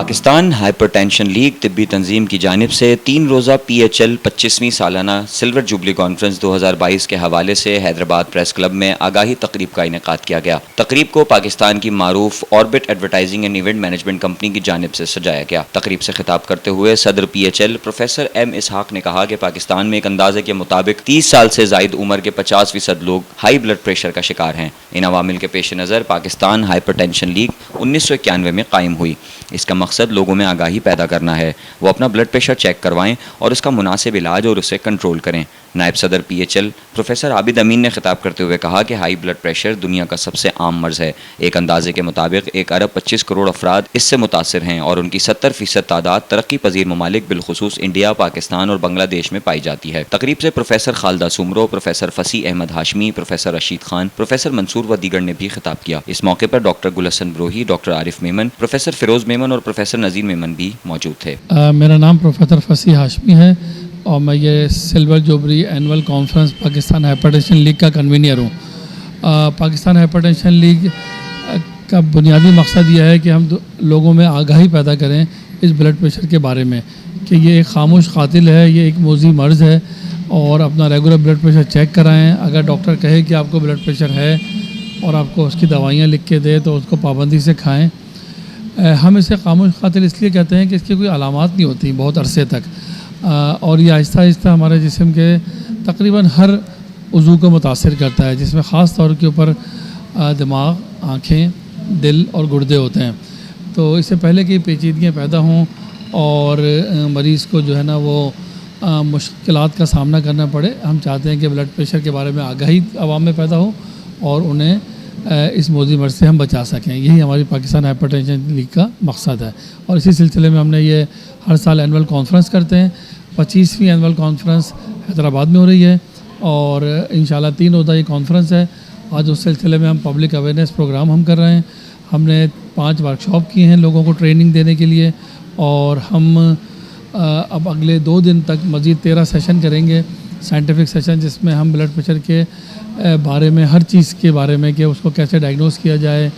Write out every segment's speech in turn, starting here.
Pakistan hyper tension league طبی تنظیم کی جانب سے 3 روزہ PHL 25ویں سالانہ سلور جوبلی کانفرنس 2022 کے حوالے سے حیدرآباد پریس کلب میں آگاہی تقریب کا انعقاد کیا گیا۔ تقریب کو پاکستان کی معروف orbit advertising and event management company کی جانب سے سجایا گیا۔ تقریب سے خطاب کرتے ہوئے صدر PHL پروفیسر M اسحاق نے کہا کہ پاکستان میں ایک اندازے کے مطابق 30 سال سے زائد عمر کے 50% لوگ ہائی بلڈ پریشر کا شکار ہیں۔ ان عوامل کے پیش نظر پاکستان ہائپر ٹینشن لیگ 1991 میں قائم ہوئی۔ اس کا مقصد لوگوں میں آگاہی پیدا کرنا ہے، وہ اپنا بلڈ پریشر چیک کروائیں اور اس کا مناسب علاج اور اسے کنٹرول کریں۔ نائب صدر PHL پروفیسر عابد امین نے خطاب کرتے ہوئے کہا کہ ہائی بلڈ پریشر دنیا کا سب سے عام مرض ہے۔ ایک اندازے کے مطابق 1 ارب 25 کروڑ افراد اس سے متاثر ہیں اور ان کی 70% تعداد ترقی پذیر ممالک بالخصوص انڈیا، پاکستان اور بنگلہ دیش میں پائی جاتی ہے۔ تقریب سے پروفیسر خالدہ سومرو، پروفیسر فصیح احمد ہاشمی، پروفیسر رشید خان، پروفیسر منصور و دیگر نے بھی خطاب کیا۔ اس موقع پر ڈاکٹر گل حسن بروہی، ڈاکٹر عارف میمن، پروفیسر فیروز میمن اور پروفیسر نذیر میمن بھی موجود تھے۔ میرا نام پروفیسر فصیح ہاشمی ہے اور میں یہ silver jubilee annual conference Pakistan hyper tension league کا کنوینر ہوں۔ پاکستان ہائپر ٹینشن لیگ کا بنیادی مقصد یہ ہے کہ ہم لوگوں میں آگاہی پیدا کریں اس بلڈ پریشر کے بارے میں کہ یہ ایک خاموش قاتل ہے، یہ ایک موذی مرض ہے، اور اپنا ریگولر بلڈ پریشر چیک کرائیں۔ اگر ڈاکٹر کہے کہ آپ کو بلڈ پریشر ہے اور آپ کو اس کی دوائیاں لکھ کے دے تو اس کو پابندی سے کھائیں۔ ہم اسے خاموش قاتل اس لیے کہتے ہیں کہ اس کی کوئی علامات نہیں ہوتی بہت عرصے تک، اور یہ آہستہ آہستہ ہمارے جسم کے تقریباً ہر عضو کو متاثر کرتا ہے، جس میں خاص طور کے اوپر دماغ، آنکھیں، دل اور گردے ہوتے ہیں۔ تو اس سے پہلے کہ پیچیدگیاں پیدا ہوں اور مریض کو جو ہے نا وہ مشکلات کا سامنا کرنا پڑے، ہم چاہتے ہیں کہ بلڈ پریشر کے بارے میں آگاہی عوام میں پیدا ہو اور انہیں اس موذی مرض سے ہم بچا سکیں۔ یہی ہماری پاکستان ہائپر ٹینشن لیگ کا مقصد ہے، اور اسی سلسلے میں ہم نے یہ ہر سال اینول کانفرنس کرتے ہیں۔ 25ویں اینول کانفرنس حیدرآباد میں ہو رہی ہے اور انشاءاللہ 3 روزہ یہ کانفرنس ہے۔ آج اس سلسلے میں ہم پبلک اویئرنیس پروگرام ہم کر رہے ہیں۔ ہم نے 5 ورکشاپ کی ہیں لوگوں کو ٹریننگ دینے کے لیے، اور ہم اب اگلے 2 دن تک مزید 13 سیشن کریں گے، سائنٹیفک سیشن، جس میں ہم بلڈ پریشر کے بارے میں ہر چیز کے بارے میں کہ اس کو کیسے ڈائگنوز کیا جائے،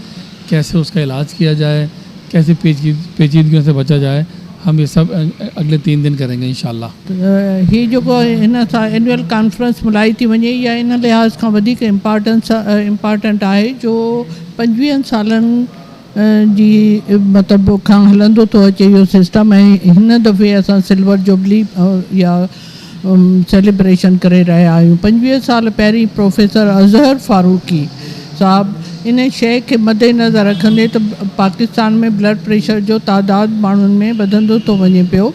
کیسے اس کا علاج کیا جائے، کیسے پیچیدگیوں سے بچا جائے، ہم یہ سب اگلے 3 دن کریں گے انشاءاللہ۔ یہ جو ان اینول کانفرنس ملائی تھی وجے یا ان لحاظ کا ودیک امپارٹنٹ ہے جو 25 سالن جی مطلب کھان ہلندو تو اچے یہ سسٹم ہے۔ ہن دفعے اساں سلور جوبلی یا سیلیبریشن کرے رہا آیوں۔ 25 سال پہری پروفیسر اظہر فاروقی صاحب ان شے کے مد نظر رکھندے تو پاکستان میں بلڈ پریشر جو تعداد مانن میں بدندو تو ونے پیو،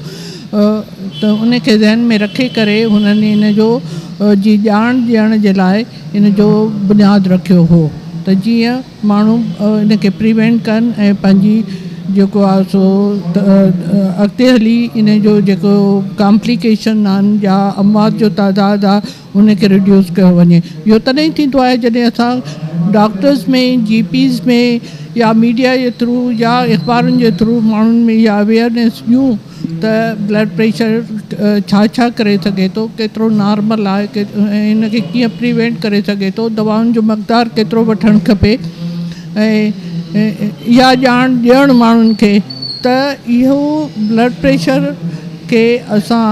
تو ان کے ذہن میں رکھے کرے انہوں ان جو جی جان ڈیण کے لائے ان جو بنیاد رکھو ہو تو جی مانو ان کے پریوینٹ کن اے پنجی جو سو اگتے ہلی ان جو کمپلیکیشن آن یا اموات جو تعداد آ ان کے ریڈیوس کयो वञे۔ इहो तॾहिं थींदो आहे जॾहिं असां डॉक्टर्स में GPs में या मीडिया जे थ्रू या अख़बारुनि जे थ्रू माण्हुनि में इहा अवेयरनेस ॾियूं त ब्लड प्रेशर छा करे सघे थो, केतिरो नॉर्मल आहे, इन खे कीअं प्रिवेंट करे सघे थो, दवाउनि जो मक़दारु केतिरो वठणु खपे, ऐं इहा ॼाण ॾियणु माण्हुनि खे त इहो ब्लड प्रेशर खे असां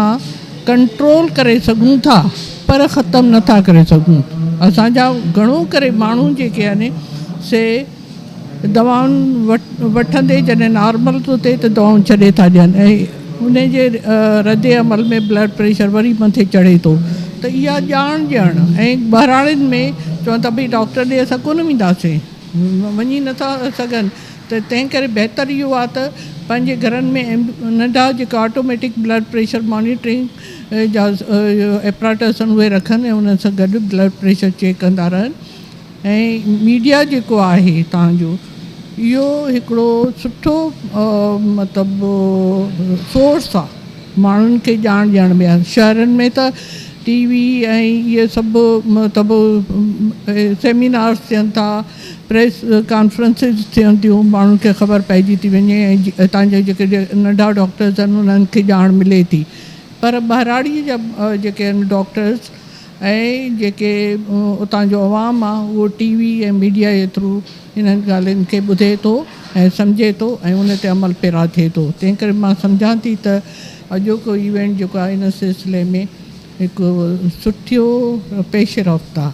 कंट्रोल करे सघूं था पर ख़तमु नथा करे सघूं। असांजा घणो करे माण्हू जेके आहिनि से दवाउनि वठंदे जॾहिं नॉर्मल थो थिए त दवाऊं छॾे था ॾियनि ऐं उन जे रद अमल में ब्लड प्रेशर वरी मथे चढ़े थो। त इहा ॼाण ॾियणु ऐं बहिराणियुनि में चवनि था भई डॉक्टर ॾे असां कोन वेंदासीं, वञी नथा सघनि, त तंहिं करे बहितरु इहो आहे त पंहिंजे घरनि में नंढा जेका ऑटोमेटिक ब्लड प्रेशर मॉनिटरिंग जा एपराटस आहिनि उहे रखनि ऐं उन सां गॾु ब्लड प्रेशर चेक कंदा रहनि। ऐं मीडिया जेको आहे तव्हांजो इहो हिकिड़ो सुठो मतिलबु सोर्स आहे माण्हुनि खे ॼाण ॾियण में। आहे शहरनि में त TV ऐं इहे सभु मतिलबु सेमिनार्स थियनि था, प्रेस कॉन्फ्रेंसिस थियनि थियूं, माण्हुनि खे ख़बर पइजी थी वञे ऐं हितां जेके नंढा डॉक्टर्स आहिनि उन्हनि खे ॼाण मिले थी। पर बहिराड़ीअ जा जेके आहिनि डॉक्टर्स ऐं जेके उतां जो अवाम आहे उहो टीवी ऐं मीडिया जे थ्रू इन्हनि ॻाल्हियुनि खे ॿुधे थो ऐं सम्झे थो ऐं उन ते अमल पैरा थिए थो। तंहिं करे मां सम्झां थी त अॼोको इवेंट जेको आहे इन सिलसिले में हिकु सुठो पेश रफ़्त आहे।